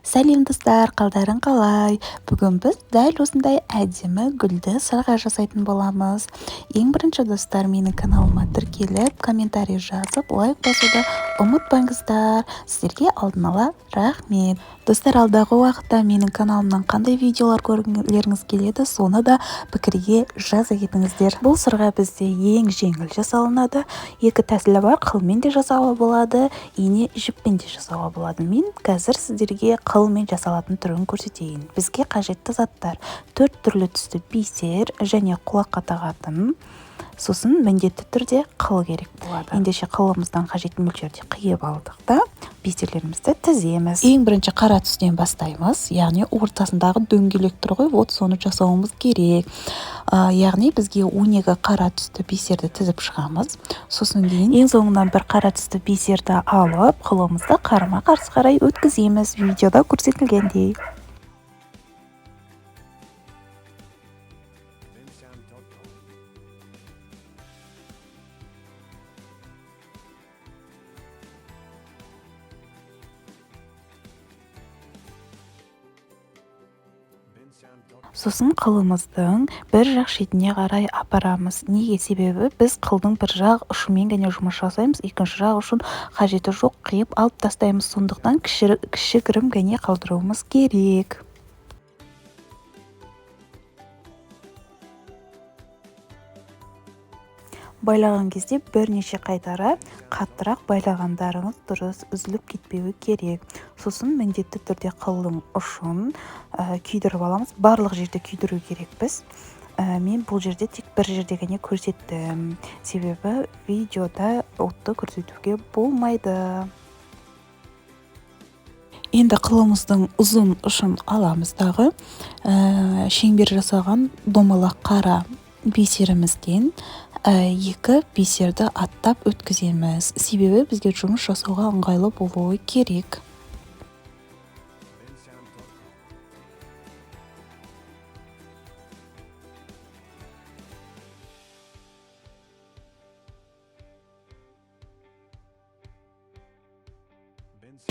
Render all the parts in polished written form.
Сәлем достар, қалдарың қалай? Бүгін біз дәл осындай әдемі гүлді сырға жасайтын боламыз. Ең бірінші достар, менің каналыма тіркеліп, комментарий жазып, лайк басуды ұмытпаңыздар. Сіздерге алдын ала рахмет. Достар, алдағы уақытта менің каналымнан қандай видеолар көргілеріңіз келеді, соны да пікірге жаза кетіңіздер. Бұл сырға бізде ең жеңіл жасалынады. Екі тәсілі бар, қылмен де жасауға болады, ине жіппен де жасауға болады. Мен қазір сіздерге қылмен жасалатын түрін көрсетейін. Бізге қажетті заттар: 4 түрлі түсті бисер және құлаққа тағатын. Сосын міндетті түрде қыл керек болады. Ендеше қылымыздан қажетті мөлшерде қиып алдық та бисерлерімізді тіземіз. Ең бірінші қара түстен бастаймыз. Яғни ортасындағы дөңгелек тұр ғой, вот соны жасауымыз керек. Яғни бізге 12 қара түсті бисерді тізіп шығамыз. Сосын кейін ең соңынан бір қара түсті бисерді алып, қылымызды қарама қарсы қарай өткіземіз, видеода көрсетілгендей. Сосын қылымыздың бір жақ шетіне қарай апарамыз. Неге? Себебі біз қылдың бір жақ ұшымен ғана жұмыс жасаймыз, екінші жақ ұшын қажеті жоқ, қиып алып тастаймыз. Сондықтан кішігірім ғана қалдыруымыз керек. Байлаған кезде бірнеше қайтара қаттырақ байлағандарыңыз дұрыс, үзіліп кетпеуі керек. Сосын міндетті түрде қылдың ұшын күйдіріп аламыз. Барлық жерде күйдіру керекпіз. Мен бұл жерде тек бір жерде ғана көрсеттім. Себебі видеода отты көрсетуге болмайды. Енді қылымыздың ұзын ұшын аламыз дағы. Шеңбер жасаған домалақ қара бисерімізден екі бисерді аттап өткіземіз. Себебі бізге жұмыс жасауға ыңғайлы болуы керек.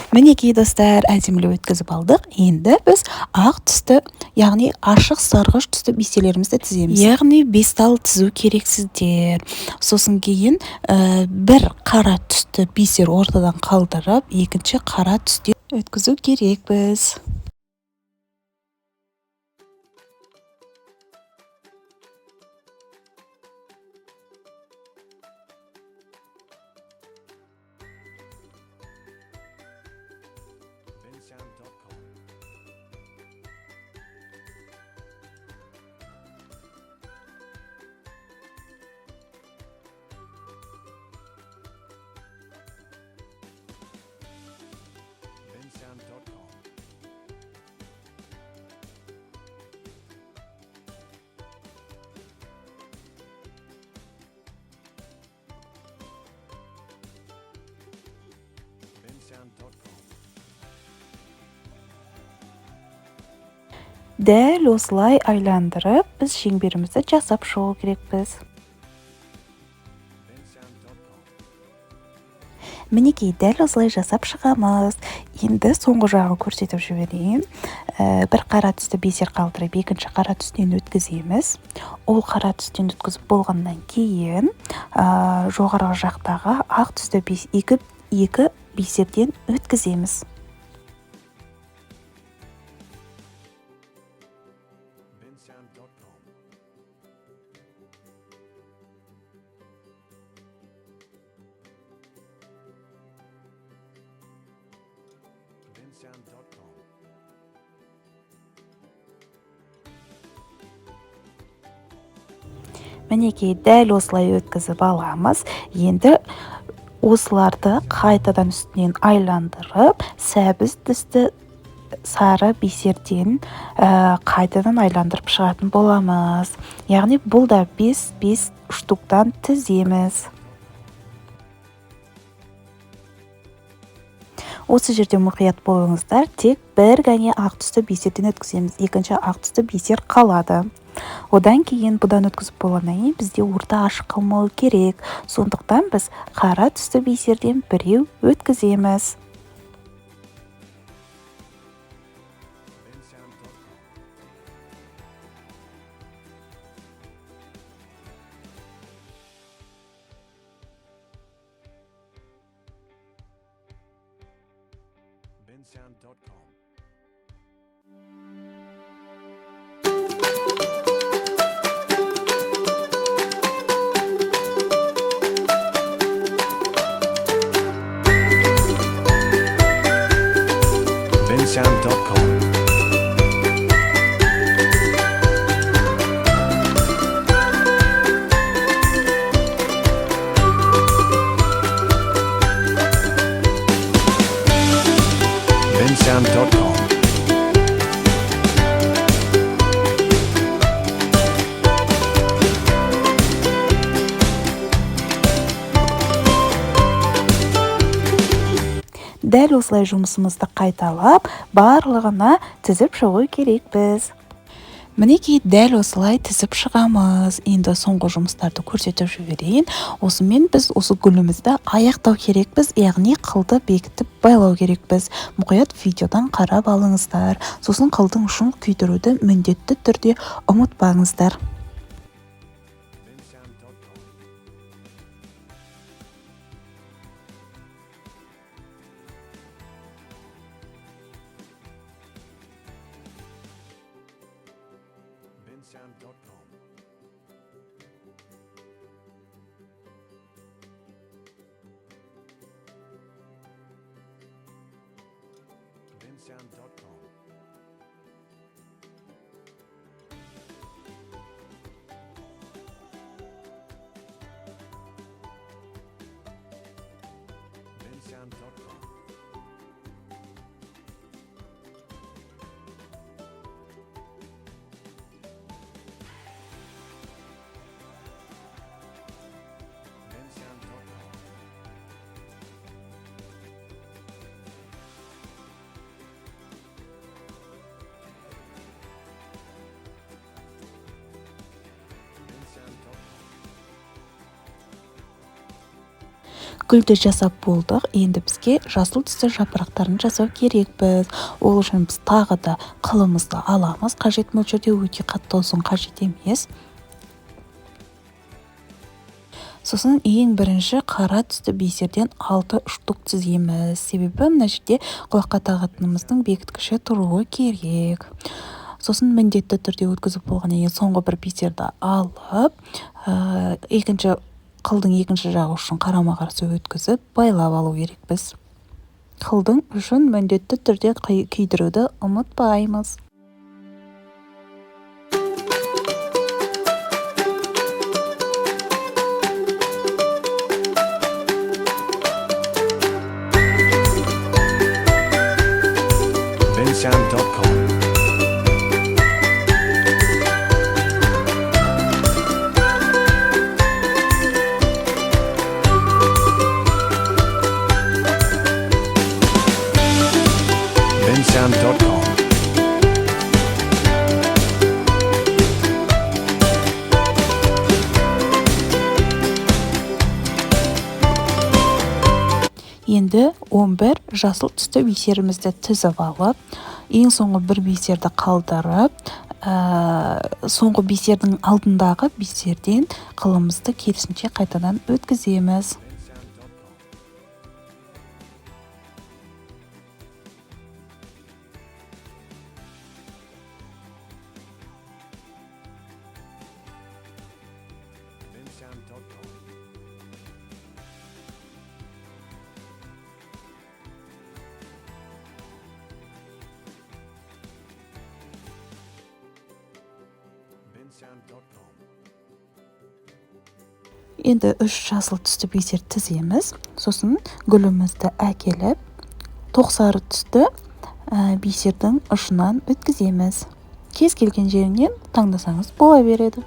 Мінекей достар, әдемілі өткізіп алдық. Енді біз ақ түсті, яғни ашық сарғыш түсті бисерлерімізді тіземіз. Яғни 5 тал тізу керексіздер. Сосын кейін бір қара түсті бисер ортадан қалдырып, екінші қара түсте өткізу керекпіз. Дәл осылай айландырып, біз шеңберімізді жасап шығу керекпіз. Мінекей, дәл осылай жасап шығамыз. Енді соңғы жағын көрсетіп жіберейін. Бір қара түсті бисер қалдырып, екінші қара түстен өткіземіз. Ол қара түстен өткізіп болғаннан кейін жоғарғы жақтағы ақ түсті екі бисерден өткіземіз. Мінекей, дәл осылай өткізіп аламыз. Енді осыларды қайтадан үстінен айландырып, сәбіз түсті сары бисерден қайтадан айландырып шығатын боламыз. Яғни бұл да 5 штуктан тіземіз. Осы жерде мұқият болыңыздар, тек бір ғана ақ түсті бисерден өткіземіз, екінші ақ түсті бисер қалады. Одан кейін бұдан өткізіп болғаннан кейін бізде орта ашық қалмауы керек. Сондықтан біз қара түсті бисерден біреу өткіземіз. bensound.com. bensound.com. bensound.com. Дәл осылай жұмысымызды қайталап, барлығына тізіп шығу керекпіз. Мінекей дәл осылай тізіп шығамыз. Енді соңғы жұмыстарды көрсетіп жіберейін. Осымен біз осы гүлімізді аяқтау керекпіз, яғни қылды бекітіп байлау керекпіз. Мұқият видеодан қарап алыңыздар. Сосын қылдың ұшын күйдіруді міндетті түрде ұмытпаңыздар. bensound.com. bensound.com. bensound.com. bensound.com. bensound.com. Гүлді жасап болдық. Енді бізге жасыл түсті жапырақтарын жасау керекпіз. Ол үшін біз тағы да қылымызды аламыз. Қажет мөлшерде, өте қатты ұзын қажет емес. Сосын ең бірінші қара түсті бисерден 6 штук тіземіз. Себебі мына жерде құлаққа тағатынымыздың бекіткіші тұруы керек. Сосын міндетті түрде өткізіп болғаннан кейін соңғы бір бисерді алып, қылдың екінші жағы үшін қарама-қарсы өткізіп байлап алу керекпіз. Қылдың ұшын міндетті түрде күйдіруді ұмытпаймыз. bensound.com. bensound.com. Енді 11 жасыл түсті бисерімізді тізіп алып, ең соңғы бір бисерді қалдырып, соңғы бисердің алдындағы бисерден қылымызды керісінше қайтадан өткіземіз. bensound.com. bensound.com. Енді 3 жасыл түсті бисер тіземіз. Сосын гүлімізді әкеліп, тоқсары түсті бисердің ұшынан өткіземіз. Кез келген жерінен таңдасаңыз бола береді.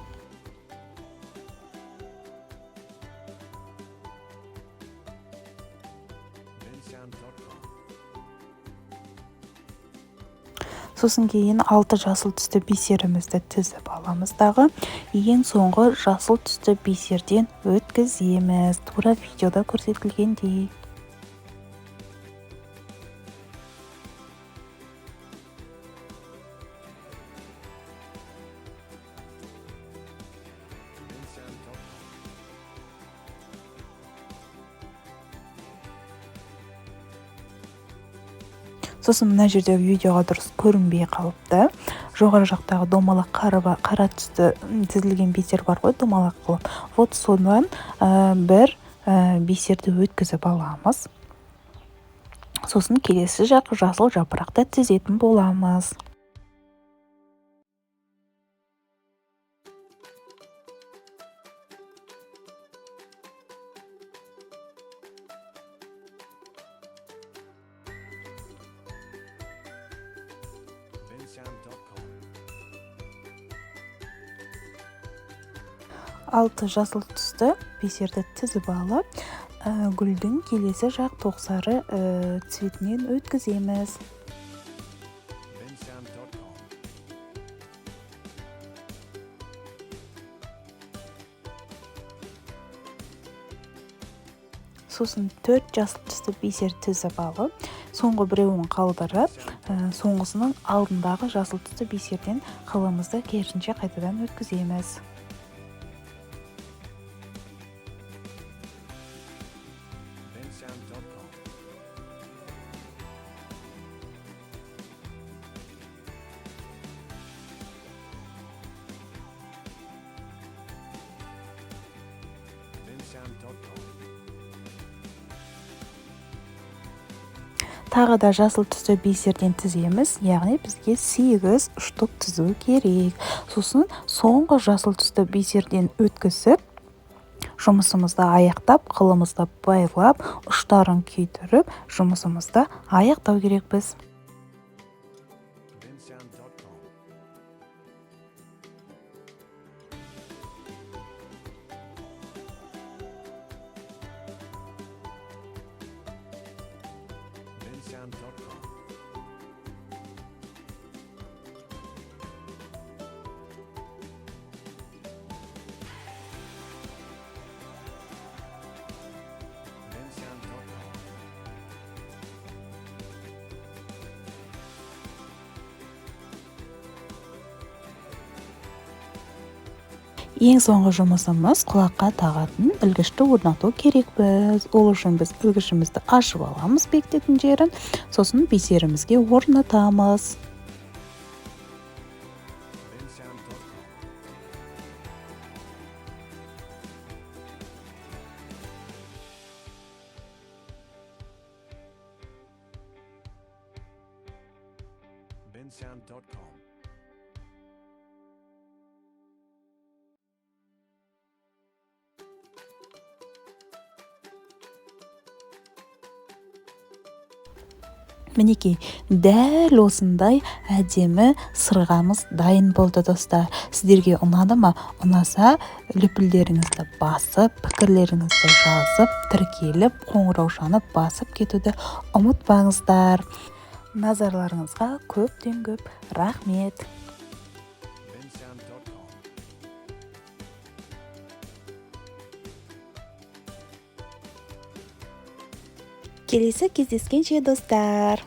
bensound.com. Сосын кейін 6 жасыл түсті бисерімізді тізіп аламыз дағы. Ең соңғы жасыл түсті бисерден өткіземіз. Тура видеода көрсетілгендей. Сосын мына жерде видеоға дұрыс көрінбей қалыпты. Жоғары жақтағы домалақ қара түсті тізілген бисер бар ғой, домалақ қылып. Вот содан бір бисерді өткізіп аламыз. Сосын келесі жақ жасыл жапырақты тізетін боламыз. Vincent.com. Алты жасыл түсті бисерді тізіп алып, гүлдің келесі жақ тоқсары цветінен өткіземіз. Vincent.com. Сосын 4 жасыл түсті бисер тізіп алып, соңғы біреуін қалдырып, соңғысының алдындағы жасыл түсті бисерден қылымызды керісінше қайтадан өткіземіз. Vincent.com. Vincent.com. Тағы да жасыл түсті бисерден тіземіз, яғни бізге 8 штук тізу керек. Сосын соңғы жасыл түсті бисерден өткізіп, жұмысымызды аяқтап, қылымызды байлап, ұштарын күйдіріп, жұмысымызды аяқтау керекпіз. Vincent.com. Vincent.com. Vincent.com. Ең соңғы жұмысымыз құлаққа тағатын ілгішті орнату керекпіз. Ол үшін біз ілгішімізді ашып аламыз бекітетін жерін, сосын бисерімізге орнатамыз. Vincent.com. Vincent.com. Мінекей, дәл осындай әдемі сырғамыз дайын болды, достар. Сіздерге ұнады ма? Ұнаса, лүпілдеріңізді басып, пікірлеріңізді жазып, тіркеліп, қоңыраушаны басып кетуді ұмытпаңыздар. Назарларыңызға көптен көп рахмет. Vincent.com. Келесі кездескенше, достар.